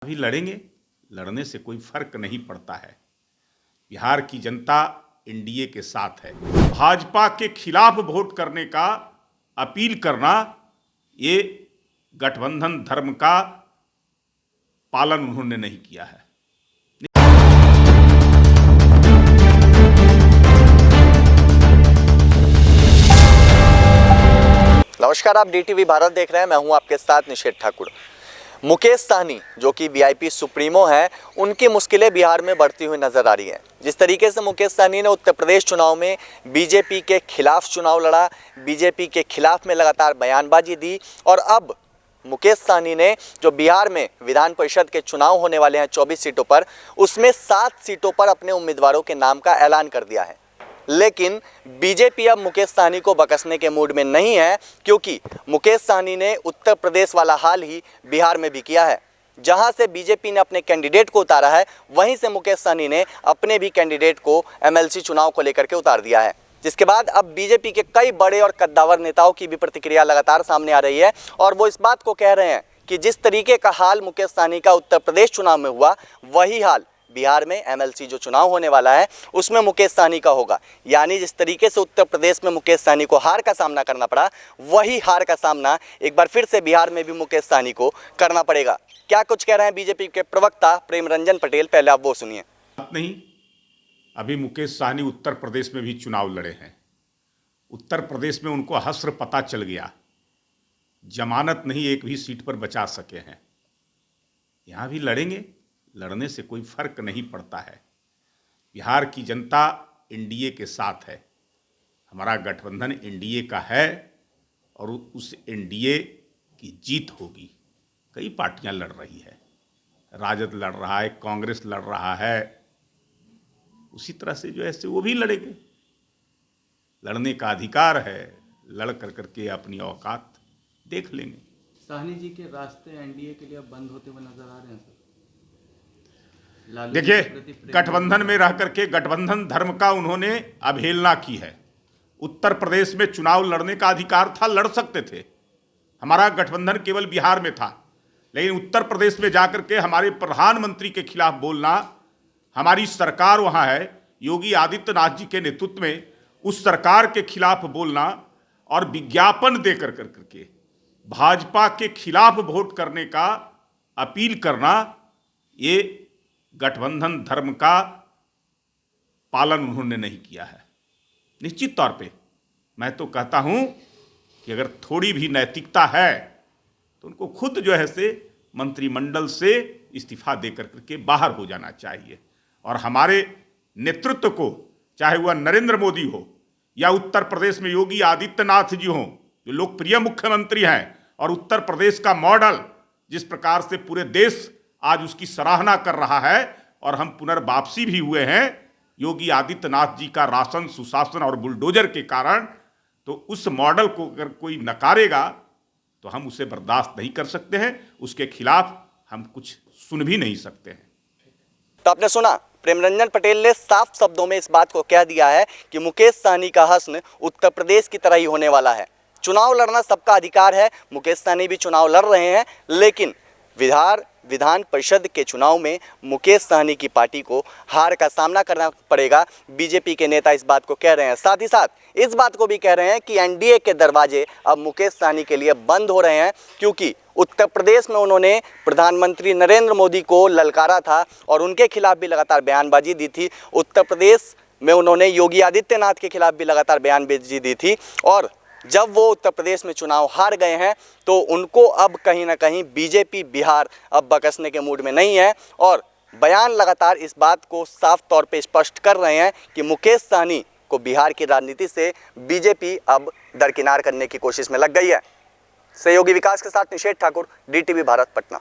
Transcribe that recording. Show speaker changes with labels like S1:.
S1: अभी लड़ेंगे, लड़ने से कोई फर्क नहीं पड़ता है। बिहार की जनता एनडीए के साथ है। भाजपा के खिलाफ वोट करने का अपील करना, ये गठबंधन धर्म का पालन उन्होंने नहीं किया है।
S2: नमस्कार, आप डीटीवी भारत देख रहे हैं। मैं हूं आपके साथ निषेध ठाकुर। मुकेश सहनी जो कि वीआईपी सुप्रीमो हैं, उनकी मुश्किलें बिहार में बढ़ती हुई नजर आ रही हैं। जिस तरीके से मुकेश सहनी ने उत्तर प्रदेश चुनाव में बीजेपी के खिलाफ चुनाव लड़ा, बीजेपी के खिलाफ में लगातार बयानबाजी दी, और अब मुकेश सहनी ने जो बिहार में विधान परिषद के चुनाव होने वाले हैं 24 सीटों पर, उसमें 7 सीटों पर अपने उम्मीदवारों के नाम का ऐलान कर दिया है। लेकिन बीजेपी अब मुकेश सहनी को बकसने के मूड में नहीं है, क्योंकि मुकेश सहनी ने उत्तर प्रदेश वाला हाल ही बिहार में भी किया है। जहां से बीजेपी ने अपने कैंडिडेट को उतारा है, वहीं से मुकेश सहनी ने अपने भी कैंडिडेट को एमएलसी चुनाव को लेकर के उतार दिया है। जिसके बाद अब बीजेपी के कई बड़े और कद्दावर नेताओं की भी प्रतिक्रिया लगातार सामने आ रही है, और वो इस बात को कह रहे हैं कि जिस तरीके का हाल मुकेश सहनी का उत्तर प्रदेश चुनाव में हुआ, वही हाल बिहार में एमएलसी जो चुनाव होने वाला है उसमें मुकेश सहनी का होगा। यानी जिस तरीके से उत्तर प्रदेश में मुकेश सहनी को हार का सामना करना पड़ा, वही हार का सामना एक बार फिर से बिहार में भी मुकेश सहनी को करना पड़ेगा। क्या कुछ कह रहे हैं बीजेपी के प्रवक्ता प्रेमरंजन पटेल, पहले आप वो सुनिए।
S1: नहीं, अभी मुकेश सहनी उत्तर प्रदेश में भी चुनाव लड़े हैं। उत्तर प्रदेश में उनको हस्र पता चल गया, जमानत नहीं एक भी सीट पर बचा सके हैं। यहाँ भी लड़ेंगे, लड़ने से कोई फर्क नहीं पड़ता है। बिहार की जनता एनडीए के साथ है। हमारा गठबंधन एनडीए का है और उस एनडीए की जीत होगी। कई पार्टियां लड़ रही है, राजद लड़ रहा है, कांग्रेस लड़ रहा है, उसी तरह से जो है से वो भी लड़ेंगे। लड़ने का अधिकार है, लड़ कर करके अपनी औकात देख लेंगे।
S3: सहनी जी के रास्ते एनडीए के लिए अब बंद होते हुए नजर आ रहे हैं सर।
S1: देखिए, गठबंधन में रह करके गठबंधन धर्म का उन्होंने अवहेलना की है। उत्तर प्रदेश में चुनाव लड़ने का अधिकार था, लड़ सकते थे। हमारा गठबंधन केवल बिहार में था, लेकिन उत्तर प्रदेश में जाकर के हमारे प्रधानमंत्री के खिलाफ बोलना, हमारी सरकार वहां है, योगी आदित्यनाथ जी के नेतृत्व में उस सरकार के खिलाफ बोलना और विज्ञापन देकर करके भाजपा के खिलाफ वोट करने का अपील करना, ये गठबंधन धर्म का पालन उन्होंने नहीं किया है। निश्चित तौर पे मैं तो कहता हूं कि अगर थोड़ी भी नैतिकता है तो उनको खुद जो है से मंत्रिमंडल से इस्तीफा देकर के बाहर हो जाना चाहिए। और हमारे नेतृत्व को, चाहे वह नरेंद्र मोदी हो या उत्तर प्रदेश में योगी आदित्यनाथ जी हों, जो लोकप्रिय मुख्यमंत्री हैं, और उत्तर प्रदेश का मॉडल जिस प्रकार से पूरे देश आज उसकी सराहना कर रहा है, और हम पुनर्वापसी भी हुए हैं योगी आदित्यनाथ जी का राशन, सुशासन और बुलडोजर के कारण, तो उस मॉडल को अगर कोई नकारेगा तो हम उसे बर्दाश्त नहीं कर सकते हैं। उसके खिलाफ हम कुछ सुन भी नहीं सकते हैं।
S2: तो आपने सुना, प्रेमरंजन पटेल ने साफ शब्दों में इस बात को कह दिया है कि मुकेश सहनी का हश्र उत्तर प्रदेश की तरह ही होने वाला है। चुनाव लड़ना सबका अधिकार है, मुकेश सहनी भी चुनाव लड़ रहे हैं, लेकिन विधान परिषद के चुनाव में मुकेश सहनी की पार्टी को हार का सामना करना पड़ेगा। बीजेपी के नेता इस बात को कह रहे हैं। साथ ही साथ इस बात को भी कह रहे हैं कि एनडीए के दरवाजे अब मुकेश सहनी के लिए बंद हो रहे हैं, क्योंकि उत्तर प्रदेश में उन्होंने प्रधानमंत्री नरेंद्र मोदी को ललकारा था और उनके खिलाफ भी लगातार बयानबाजी दी थी। उत्तर प्रदेश में उन्होंने योगी आदित्यनाथ के खिलाफ भी लगातार बयानबाजी दी थी, और जब वो उत्तर प्रदेश में चुनाव हार गए हैं तो उनको अब कहीं ना कहीं बीजेपी बिहार अब बकसने के मूड में नहीं है, और बयान लगातार इस बात को साफ तौर पे स्पष्ट कर रहे हैं कि मुकेश सहनी को बिहार की राजनीति से बीजेपी अब दरकिनार करने की कोशिश में लग गई है। सहयोगी विकास के साथ निषेध ठाकुर, डीटीवी भारत, पटना।